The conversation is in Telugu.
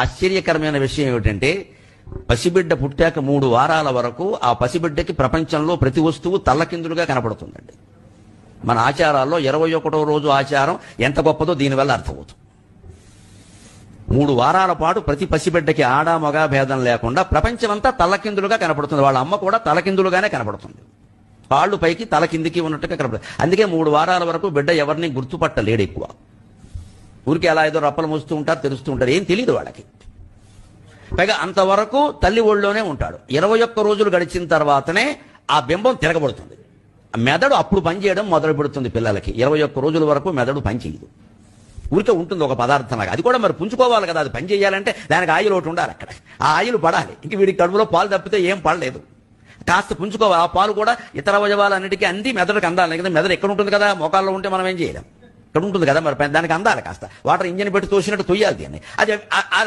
ఆశ్చర్యకరమైన విషయం ఏమిటంటే పసిబిడ్డ పుట్టాక 3 వారాల వరకు ఆ పసిబిడ్డకి ప్రపంచంలో ప్రతి వస్తువు తల్లకిందులుగా కనపడుతుందండి. మన ఆచారాల్లో 21వ రోజు ఆచారం ఎంత గొప్పదో దీనివల్ల అర్థమవుతుంది. 3 వారాల పాటు ప్రతి పసిబిడ్డకి ఆడ మగ భేదం లేకుండా ప్రపంచమంతా తల్లకిందులుగా కనపడుతుంది. వాళ్ళ అమ్మ కూడా తలకిందులుగానే కనపడుతుంది. కాళ్ళు పైకి తల కిందికి ఉన్నట్టుగా కనపడుతుంది. అందుకే 3 వారాల వరకు బిడ్డ ఎవరిని గుర్తుపట్టలేడు. ఎక్కువ ఊరికి అలా ఏదో రప్పలు మోస్తూ ఉంటారు, తెలుస్తూ ఉంటారు, ఏం తెలియదు వాళ్ళకి. పైగా అంతవరకు తల్లి ఒళ్ళోనే ఉంటాడు. 21 రోజులు గడిచిన తర్వాతనే ఆ బింబం తిరగబడుతుంది. మెదడు అప్పుడు పనిచేయడం మొదలు పెడుతుంది పిల్లలకి. 21 రోజుల వరకు మెదడు పనిచేయదు, ఊరికే ఉంటుంది ఒక పదార్థంలాగా. అది కూడా మరి పుంజుకోవాలి కదా, అది పని చేయాలంటే దానికి ఆయిల్ ఒకటి ఉండాలి. అక్కడ ఆ ఆయిల్ పడాలి. ఇంక వీడికి కడుపులో పాలు తప్పితే ఏం పడలేదు, కాస్త పుంజుకోవాలి. ఆ పాలు కూడా ఇతర అవయవాలన్నిటికీ అంది మెదడుకి అందాలి. ఎందుకంటే మెదడు ఎక్కడ ఉంటుంది కదా, మోకాల్లో ఉంటే మనం ఏం చేయలేం, ఇక్కడ ఉంటుంది కదా, మరి దానికి అందాలి. కాస్త వాటర్ ఇంజన్ పెట్టి తోసినట్టు తొయ్యాలి దీన్ని. అది